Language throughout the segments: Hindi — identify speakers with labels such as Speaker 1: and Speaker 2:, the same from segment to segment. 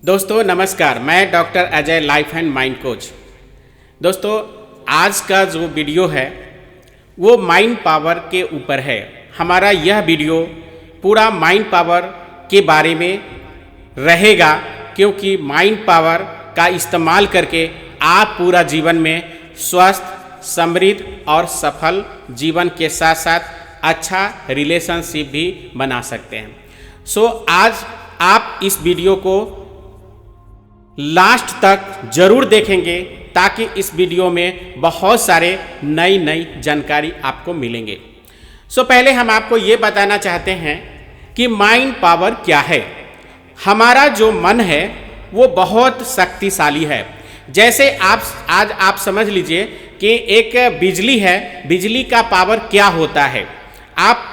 Speaker 1: दोस्तों नमस्कार, मैं doctor Ajay life and mind coach. दोस्तों आज का जो वीडियो है वो माइंड पावर के ऊपर है। हमारा यह वीडियो पूरा माइंड पावर के बारे में रहेगा, क्योंकि माइंड पावर का इस्तेमाल करके आप पूरा जीवन में स्वस्थ, समृद्ध और सफल जीवन के साथ साथ अच्छा रिलेशनशिप भी बना सकते हैं। आज आप इस वीडियो को लास्ट तक जरूर देखेंगे, ताकि इस वीडियो में बहुत सारे नई जानकारी आपको मिलेंगे। पहले हम आपको ये बताना चाहते हैं कि माइंड पावर क्या है। हमारा जो मन है वो बहुत शक्तिशाली है। जैसे आज आप समझ लीजिए कि एक बिजली है, बिजली का पावर क्या होता है। आप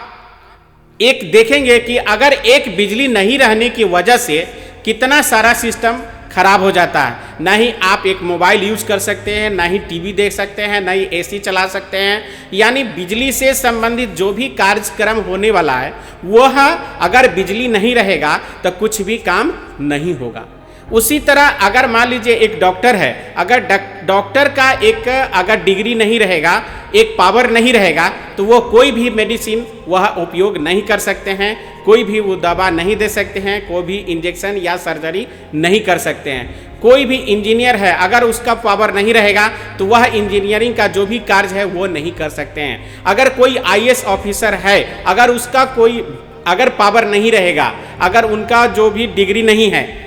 Speaker 1: एक देखेंगे कि अगर एक बिजली नहीं रहने की वजह से कितना सारा सिस्टम खराब हो जाता है। ना ही आप एक मोबाइल यूज कर सकते हैं, ना ही टीवी देख सकते हैं, ना ही एसी चला सकते हैं। यानी बिजली से संबंधित जो भी कार्यक्रम होने वाला है वह अगर बिजली नहीं रहेगा तो कुछ भी काम नहीं होगा। उसी तरह अगर मान लीजिए एक डॉक्टर है, अगर डॉक्टर का एक अगर डिग्री नहीं रहेगा, एक पावर नहीं रहेगा, तो वो कोई भी मेडिसिन वह उपयोग नहीं कर सकते हैं, कोई भी वो दवा नहीं दे सकते हैं, कोई भी इंजेक्शन या सर्जरी नहीं कर सकते हैं। कोई भी इंजीनियर है, अगर उसका पावर नहीं रहेगा तो वह इंजीनियरिंग का जो भी कार्य है वो नहीं कर सकते हैं। अगर कोई आईएएस ऑफिसर है, अगर उसका कोई अगर पावर नहीं रहेगा, अगर उनका जो भी डिग्री नहीं है,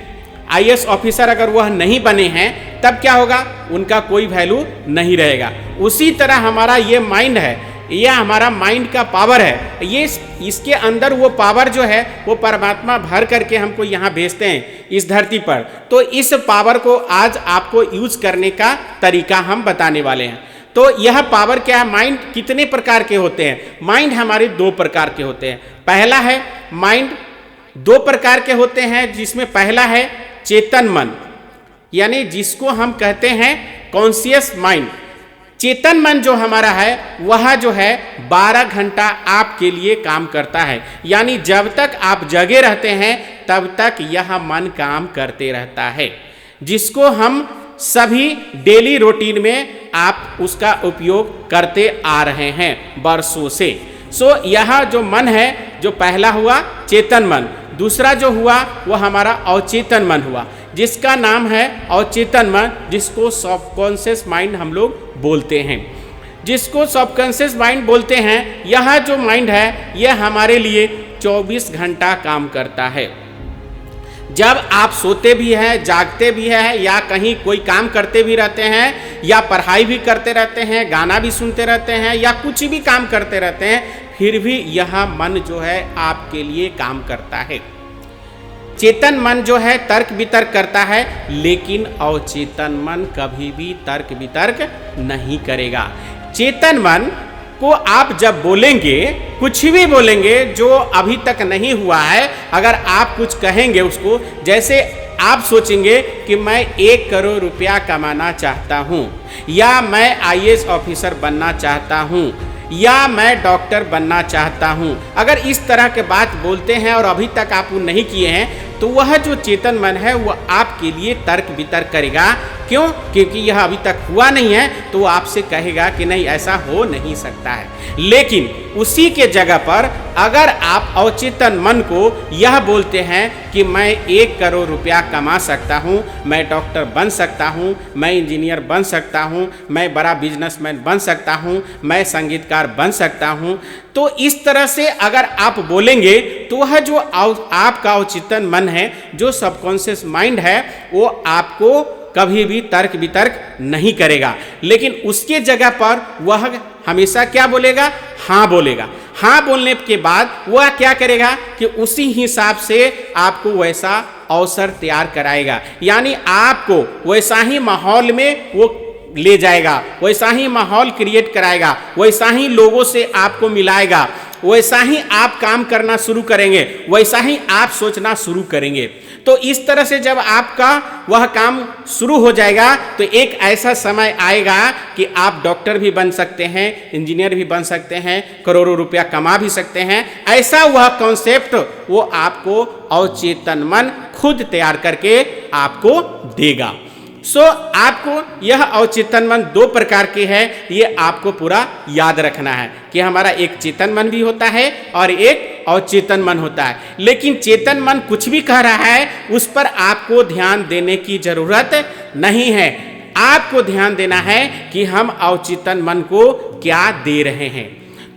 Speaker 1: आईएएस ऑफिसर अगर वह नहीं बने हैं, तब क्या होगा, उनका कोई वैल्यू नहीं रहेगा। उसी तरह हमारा ये माइंड है, यह हमारा माइंड का पावर है। ये इसके अंदर वो पावर जो है वो परमात्मा भर करके हमको यहाँ भेजते हैं इस धरती पर। तो इस पावर को आज आपको यूज करने का तरीका हम बताने वाले हैं। तो यह पावर क्या है, माइंड कितने प्रकार के होते हैं। माइंड हमारे दो प्रकार के होते हैं। पहला है माइंड दो प्रकार के होते हैं, जिसमें पहला है चेतन मन, यानी जिसको हम कहते हैं कॉन्शियस माइंड। चेतन मन जो हमारा है वह जो है 12 घंटा आपके लिए काम करता है। यानी जब तक आप जगे रहते हैं तब तक यह मन काम करते रहता है, जिसको हम सभी डेली रूटीन में आप उसका उपयोग करते आ रहे हैं वर्षों से। यह जो मन है, जो पहला हुआ चेतन मन, दूसरा जो हुआ वह हमारा अवचेतन मन हुआ, जिसका नाम है अवचेतन मन, जिसको सबकॉन्शियस माइंड हम लोग बोलते हैं। जिसको सबकॉन्शियस माइंड बोलते हैं, यह जो माइंड है यह हमारे लिए 24 घंटा काम करता है। जब आप सोते भी हैं, जागते भी हैं, या कहीं कोई काम करते भी रहते हैं, या पढ़ाई भी करते रहते हैं, गाना भी सुनते रहते हैं, या कुछ भी काम करते रहते हैं, फिर भी यह मन जो है आपके लिए काम करता है। चेतन मन जो है तर्क वितर्क करता है, लेकिन अवचेतन मन कभी भी तर्क वितर्क नहीं करेगा। चेतन मन को आप जब बोलेंगे, कुछ भी बोलेंगे जो अभी तक नहीं हुआ है, अगर आप कुछ कहेंगे उसको, जैसे आप सोचेंगे कि मैं 1 करोड़ रुपया कमाना चाहता हूँ, या मैं आईएएस ऑफिसर बनना चाहता हूँ, या मैं डॉक्टर बनना चाहता हूँ, अगर इस तरह के बात बोलते हैं और अभी तक आप वो नहीं किए हैं, तो वह जो चेतन मन है वह आपके लिए तर्क वितर्क करेगा। क्यों? क्योंकि यह अभी तक हुआ नहीं है, तो वो आपसे कहेगा कि नहीं, ऐसा हो नहीं सकता है। लेकिन उसी के जगह पर अगर आप अवचेतन मन को यह बोलते हैं कि मैं 1 करोड़ रुपया कमा सकता हूँ, मैं डॉक्टर बन सकता हूँ, मैं इंजीनियर बन सकता हूँ, मैं बड़ा बिजनेसमैन बन सकता हूँ, मैं संगीतकार बन सकता हूँ, तो इस तरह से अगर आप बोलेंगे तो वह जो आपका अवचेतन मन है, जो सबकॉन्शियस माइंड है, वो आपको कभी भी तर्क वितर्क नहीं करेगा। लेकिन उसके जगह पर वह हमेशा क्या बोलेगा, हाँ बोलेगा। हाँ बोलने के बाद वह क्या करेगा कि उसी हिसाब से आपको वैसा अवसर तैयार कराएगा, यानी आपको वैसा ही माहौल में वो ले जाएगा, वैसा ही माहौल क्रिएट कराएगा, वैसा ही लोगों से आपको मिलाएगा, वैसा ही आप काम करना शुरू करेंगे, वैसा ही आप सोचना शुरू करेंगे। तो इस तरह से जब आपका वह काम शुरू हो जाएगा तो एक ऐसा समय आएगा कि आप डॉक्टर भी बन सकते हैं, इंजीनियर भी बन सकते हैं, करोड़ों रुपया कमा भी सकते हैं। ऐसा वह कॉन्सेप्ट वो आपको अवचेतन मन खुद तैयार करके आपको देगा। आपको यह अवचेतन मन दो प्रकार के है, ये आपको पूरा याद रखना है कि हमारा एक चेतन मन भी होता है और एक अवचेतन मन होता है। लेकिन चेतन मन कुछ भी कह रहा है उस पर आपको ध्यान देने की जरूरत नहीं है। आपको ध्यान देना है कि हम अवचेतन मन को क्या दे रहे हैं।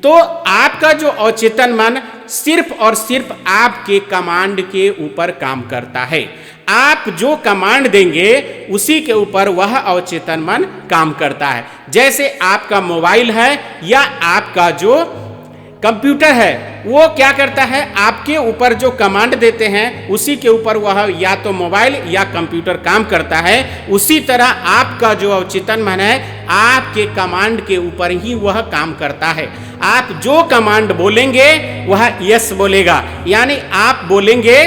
Speaker 1: तो आपका जो अवचेतन मन सिर्फ और सिर्फ आपके कमांड के ऊपर काम करता है। आप जो कमांड देंगे उसी के ऊपर वह अवचेतन मन काम करता है। जैसे आपका मोबाइल है या आपका जो कंप्यूटर है वो क्या करता है, आपके ऊपर जो कमांड देते हैं उसी के ऊपर वह या तो मोबाइल या कंप्यूटर काम करता है। उसी तरह आपका जो अवचेतन मन है आपके कमांड के ऊपर ही वह काम करता है। आप जो कमांड बोलेंगे वह यस बोलेगा, यानी आप बोलेंगे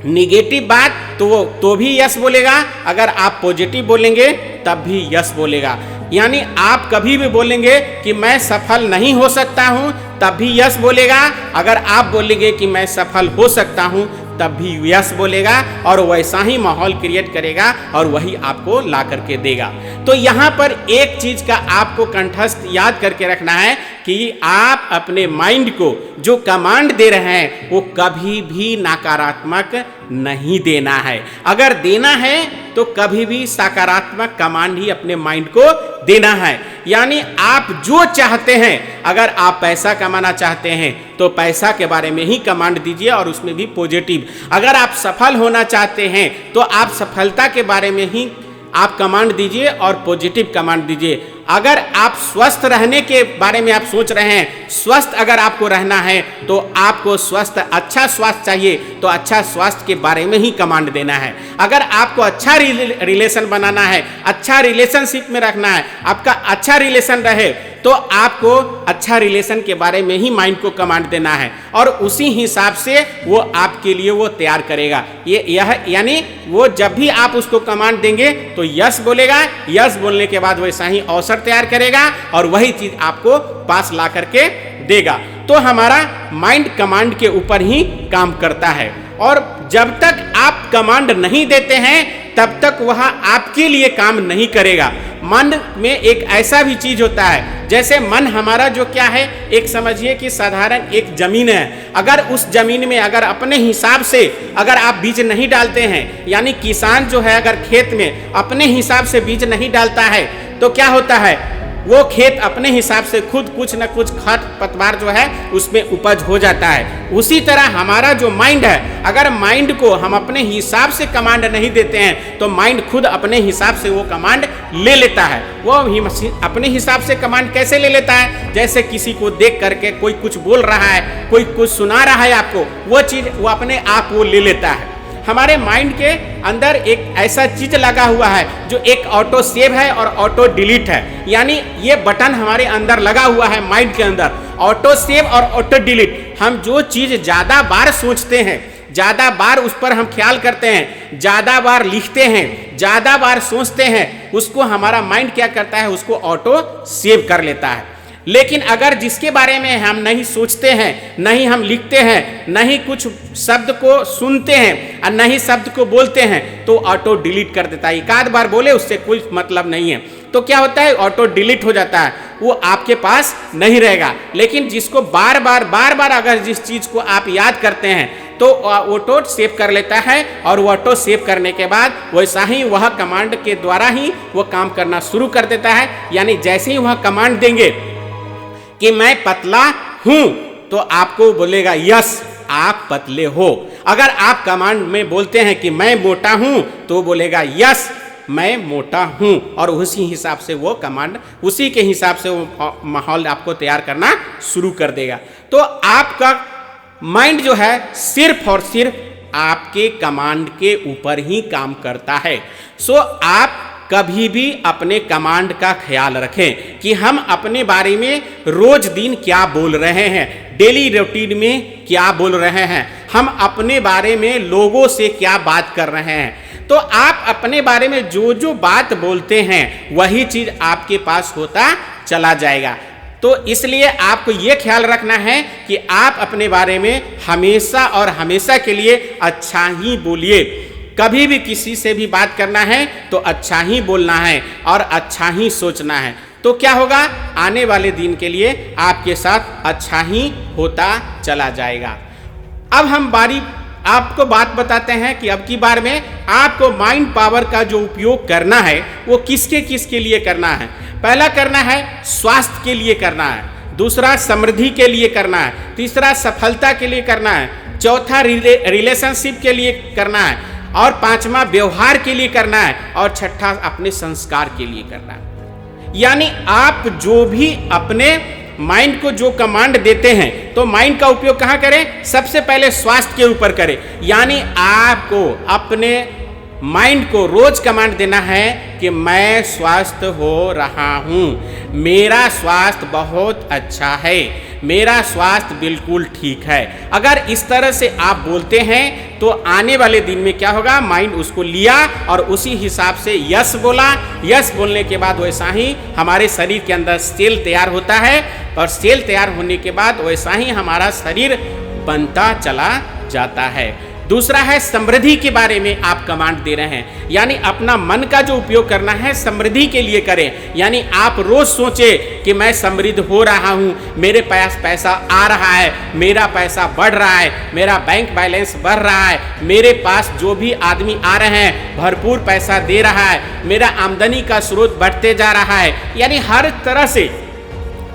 Speaker 1: निगेटिव बात तो भी यस बोलेगा, अगर आप पॉजिटिव बोलेंगे तब भी यस बोलेगा। यानी आप कभी भी बोलेंगे कि मैं सफल नहीं हो सकता हूं तब भी यस बोलेगा, अगर आप बोलेंगे कि मैं सफल हो सकता हूं तब भी यस बोलेगा, और वैसा ही माहौल क्रिएट करेगा और वही आपको ला करके देगा। तो यहाँ पर एक चीज का आपको कंठस्थ याद करके रखना है कि आप अपने माइंड को जो कमांड दे रहे हैं वो कभी भी नकारात्मक नहीं देना है। अगर देना है तो कभी भी सकारात्मक कमांड ही अपने माइंड को देना है। यानी आप जो चाहते हैं, अगर आप पैसा कमाना चाहते हैं तो पैसा के बारे में ही कमांड दीजिए और उसमें भी पॉजिटिव। अगर आप सफल होना चाहते हैं तो आप सफलता के बारे में ही आप कमांड दीजिए और पॉजिटिव कमांड दीजिए। अगर आप स्वस्थ रहने के बारे में आप सोच रहे हैं, स्वस्थ अगर आपको रहना है तो आपको स्वस्थ अच्छा स्वास्थ्य चाहिए तो अच्छा स्वास्थ्य के बारे में ही कमांड देना है। अगर आपको अच्छा रिलेशन बनाना है, अच्छा रिलेशनशिप में रखना है, आपका अच्छा रिलेशन रहे तो आपको अच्छा रिलेशन के बारे में ही माइंड को कमांड देना है और उसी हिसाब से वो आपके लिए वो तैयार करेगा। यानी वो जब भी आप उसको कमांड देंगे तो यस बोलेगा, यस बोलने के बाद वैसा ही अवसर तैयार करेगा और वही चीज आपको पास ला करके देगा। तो हमारा माइंड कमांड के ऊपर ही काम करता है और जब तक आप कमांड नहीं देते हैं तब तक वह आपके लिए काम नहीं करेगा। मन में एक ऐसा भी चीज होता है, जैसे मन हमारा जो क्या है, एक समझिए कि साधारण एक जमीन है। अगर उस जमीन में अगर अपने हिसाब से अगर आप बीज नहीं डालते हैं, यानी किसान जो है अगर खेत में अपने हिसाब से बीज नहीं डालता है तो क्या होता है, वो खेत अपने हिसाब से खुद कुछ न कुछ खर पतवार जो है उसमें उपज हो जाता है। उसी तरह हमारा जो माइंड है, अगर माइंड को हम अपने हिसाब से कमांड नहीं देते हैं तो माइंड खुद अपने हिसाब से वो कमांड ले लेता है। वो अपने हिसाब से कमांड कैसे ले लेता है, जैसे किसी को देख करके कोई कुछ बोल रहा है, कोई कुछ सुना रहा है आपको, वो चीज वो अपने आप वो ले लेता है। हमारे माइंड के अंदर एक ऐसा चीज लगा हुआ है जो एक ऑटो सेव है और ऑटो डिलीट है। यानी ये बटन हमारे अंदर लगा हुआ है माइंड के अंदर, ऑटो सेव और ऑटो डिलीट। हम जो चीज ज्यादा बार सोचते हैं, ज्यादा बार उस पर हम ख्याल करते हैं, ज्यादा बार लिखते हैं, ज्यादा बार सोचते हैं, उसको हमारा माइंड क्या करता है, उसको ऑटो सेव कर लेता है। लेकिन अगर जिसके बारे में हम नहीं सोचते हैं, नहीं हम लिखते हैं, नहीं कुछ शब्द को सुनते हैं और नहीं शब्द को बोलते हैं तो ऑटो डिलीट कर देता है। एक आध बार बोले उससे कोई मतलब नहीं है तो क्या होता है, ऑटो डिलीट हो जाता है, वो आपके पास नहीं रहेगा। लेकिन जिसको बार बार अगर जिस चीज को आप याद करते हैं तो ऑटो सेव कर लेता है और वो ऑटो सेव करने के बाद वैसा ही वह कमांड के द्वारा ही वो काम करना शुरू कर देता है। यानी जैसे ही वह कमांड देंगे कि मैं पतला हूं तो आपको बोलेगा यस आप पतले हो। अगर आप कमांड में बोलते हैं कि मैं मोटा हूं तो बोलेगा यस मैं मोटा हूं, और उसी हिसाब से वो कमांड, उसी के हिसाब से वो माहौल आपको तैयार करना शुरू कर देगा। तो आपका माइंड जो है सिर्फ और सिर्फ आपके कमांड के ऊपर ही काम करता है। सो आप कभी भी अपने कमांड का ख्याल रखें कि हम अपने बारे में रोज दिन क्या बोल रहे हैं, डेली रूटीन में क्या बोल रहे हैं। हम अपने बारे में लोगों से क्या बात कर रहे हैं। तो आप अपने बारे में जो जो बात बोलते हैं वही चीज आपके पास होता चला जाएगा। तो इसलिए आपको यह ख्याल रखना है कि आप अपने बारे में हमेशा और हमेशा के लिए अच्छा ही बोलिए। कभी भी किसी से भी बात करना है तो अच्छा ही बोलना है और अच्छा ही सोचना है। तो क्या होगा, आने वाले दिन के लिए आपके साथ अच्छा ही होता चला जाएगा। अब हम आपको बात बताते हैं कि अब की बार में आपको माइंड पावर का जो उपयोग करना है वो किसके किसके लिए करना है। पहला करना है स्वास्थ्य के लिए करना है, दूसरा समृद्धि के लिए करना है, तीसरा सफलता के लिए करना है, चौथा रिलेशनशिप के लिए करना है, और पांचवा व्यवहार के लिए करना है, और छठा अपने संस्कार के लिए करना है। यानी आप जो भी अपने माइंड को जो कमांड देते हैं तो माइंड का उपयोग कहाँ करें, सबसे पहले स्वास्थ्य के ऊपर करें। यानी आपको अपने माइंड को रोज कमांड देना है कि मैं स्वस्थ हो रहा हूं, मेरा स्वास्थ्य बहुत अच्छा है, मेरा स्वास्थ्य बिल्कुल ठीक है। अगर इस तरह से आप बोलते हैं तो आने वाले दिन में क्या होगा, माइंड उसको लिया और उसी हिसाब से यस बोला। यस बोलने के बाद वैसा ही हमारे शरीर के अंदर सेल तैयार होता है, और सेल तैयार होने के बाद वैसा ही हमारा शरीर बनता चला जाता है। दूसरा है समृद्धि के बारे में आप कमांड दे रहे हैं, यानी अपना मन का जो उपयोग करना है समृद्धि के लिए करें। यानी आप रोज सोचे कि मैं समृद्ध हो रहा हूं, मेरे पास पैसा आ रहा है, मेरा पैसा बढ़ रहा है, मेरा बैंक बैलेंस बढ़ रहा है, मेरे पास जो भी आदमी आ रहे हैं भरपूर पैसा दे रहा है, मेरा आमदनी का स्रोत बढ़ते जा रहा है। यानी हर तरह से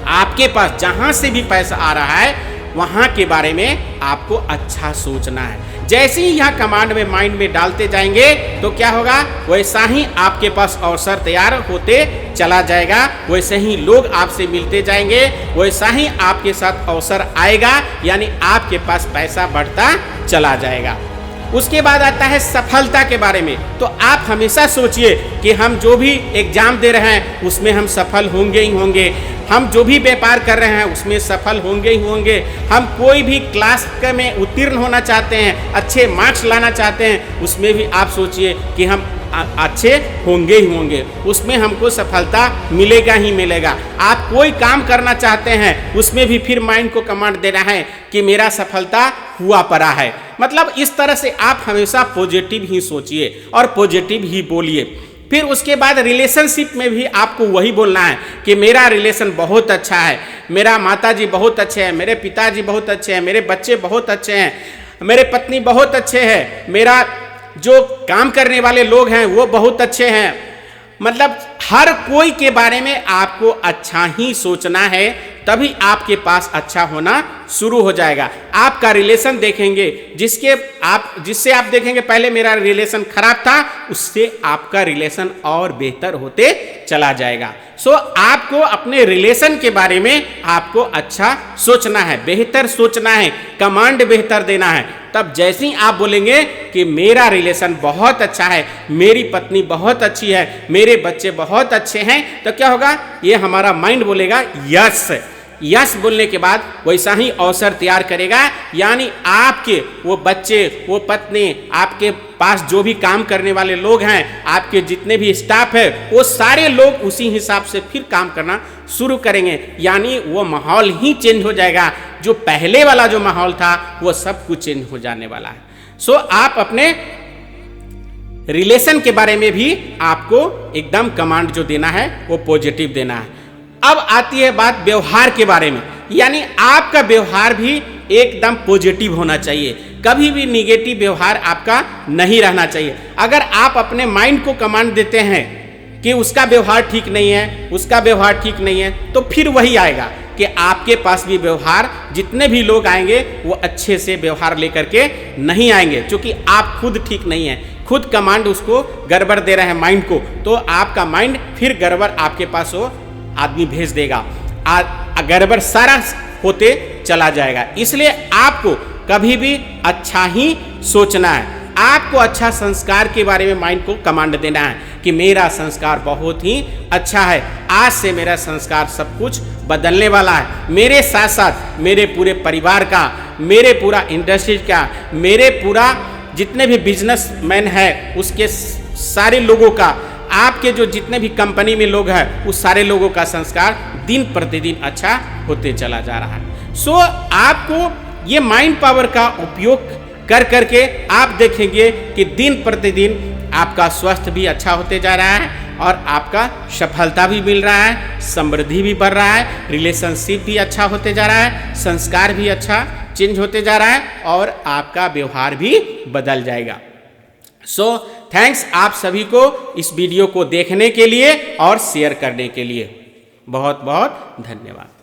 Speaker 1: आपके पास जहां से भी पैसा आ रहा है वहां के बारे में आपको अच्छा सोचना है। जैसे ही यह कमांड में माइंड में डालते जाएंगे तो क्या होगा, वैसा ही आपके पास अवसर तैयार होते चला जाएगा, वैसे ही लोग आपसे मिलते जाएंगे, वैसा ही आपके साथ अवसर आएगा, यानी आपके पास पैसा बढ़ता चला जाएगा। उसके बाद आता है सफलता के बारे में। तो आप हमेशा सोचिए कि हम जो भी एग्जाम दे रहे हैं उसमें हम सफल होंगे ही होंगे, हम जो भी व्यापार कर रहे हैं उसमें सफल होंगे ही होंगे, हम कोई भी क्लास में उत्तीर्ण होना चाहते हैं, अच्छे मार्क्स लाना चाहते हैं, उसमें भी आप सोचिए कि हम अच्छे होंगे ही होंगे, उसमें हमको सफलता मिलेगा ही मिलेगा। आप कोई काम करना चाहते हैं उसमें भी फिर माइंड को कमांड देना है कि मेरा सफलता हुआ पड़ा है। मतलब इस तरह से आप हमेशा पॉजिटिव ही सोचिए और पॉजिटिव ही बोलिए। फिर उसके बाद रिलेशनशिप में भी आपको वही बोलना है कि मेरा रिलेशन बहुत अच्छा है, मेरा माताजी बहुत अच्छे हैं, मेरे पिताजी बहुत अच्छे हैं, मेरे बच्चे बहुत अच्छे हैं, मेरे पत्नी बहुत अच्छे हैं, मेरा जो काम करने वाले लोग हैं वो बहुत अच्छे हैं। मतलब हर कोई के बारे में आपको अच्छा ही सोचना है, तभी आपके पास अच्छा होना शुरू हो जाएगा। आपका रिलेशन देखेंगे जिससे आप देखेंगे पहले मेरा रिलेशन खराब था, उससे आपका रिलेशन और बेहतर होते चला जाएगा। सो आपको अपने रिलेशन के बारे में आपको अच्छा सोचना है, बेहतर सोचना है, कमांड बेहतर देना है। तब जैसे ही आप बोलेंगे कि मेरा रिलेशन बहुत अच्छा है, मेरी पत्नी बहुत अच्छी है, मेरे बच्चे बहुत अच्छे हैं, तो क्या होगा, ये हमारा माइंड बोलेगा यस। यस बोलने के बाद वैसा ही अवसर तैयार करेगा, यानी आपके वो बच्चे, वो पत्नी, आपके पास जो भी काम करने वाले लोग हैं, आपके जितने भी स्टाफ है, वो सारे लोग उसी हिसाब से फिर काम करना शुरू करेंगे। यानी वो माहौल ही चेंज हो जाएगा, जो पहले वाला जो माहौल था वो सब कुछ चेंज हो जाने वाला है। सो आप अपने रिलेशन के बारे में भी आपको एकदम कमांड जो देना है वो पॉजिटिव देना है। अब आती है बात व्यवहार के बारे में, यानी आपका व्यवहार भी एकदम पॉजिटिव होना चाहिए, कभी भी निगेटिव व्यवहार आपका नहीं रहना चाहिए। अगर आप अपने माइंड को कमांड देते हैं कि उसका व्यवहार ठीक नहीं है, उसका व्यवहार ठीक नहीं है, तो फिर वही आएगा कि आपके पास भी व्यवहार, जितने भी लोग आएंगे वो अच्छे से व्यवहार लेकर के नहीं आएंगे, क्योंकि आप खुद ठीक नहीं है, खुद कमांड उसको गड़बड़ दे रहे हैं माइंड को, तो आपका माइंड फिर गड़बड़ आपके पास वो आदमी भेज देगा, गड़बड़ सारा होते चला जाएगा। इसलिए आपको कभी भी अच्छा ही सोचना है, आपको अच्छा संस्कार के बारे में माइंड को कमांड देना है कि मेरा संस्कार बहुत ही अच्छा है, आज से मेरा संस्कार सब कुछ बदलने वाला है, मेरे साथ साथ मेरे पूरे परिवार का, मेरे पूरा इंडस्ट्री का, मेरे पूरा जितने भी बिजनेसमैन है उसके सारे लोगों का, आपके जो जितने भी कंपनी में लोग हैं उस सारे लोगों का संस्कार दिन प्रतिदिन अच्छा होते चला जा रहा है। सो आपको ये माइंड पावर का उपयोग कर करके आप देखेंगे कि दिन प्रतिदिन आपका स्वास्थ्य भी अच्छा होते जा रहा है और आपका सफलता भी मिल रहा है, समृद्धि भी बढ़ रहा है, रिलेशनशिप भी अच्छा होते जा रहा है, संस्कार भी अच्छा चेंज होते जा रहा है और आपका व्यवहार भी बदल जाएगा। सो थैंक्स आप सभी को इस वीडियो को देखने के लिए और शेयर करने के लिए। बहुत बहुत धन्यवाद।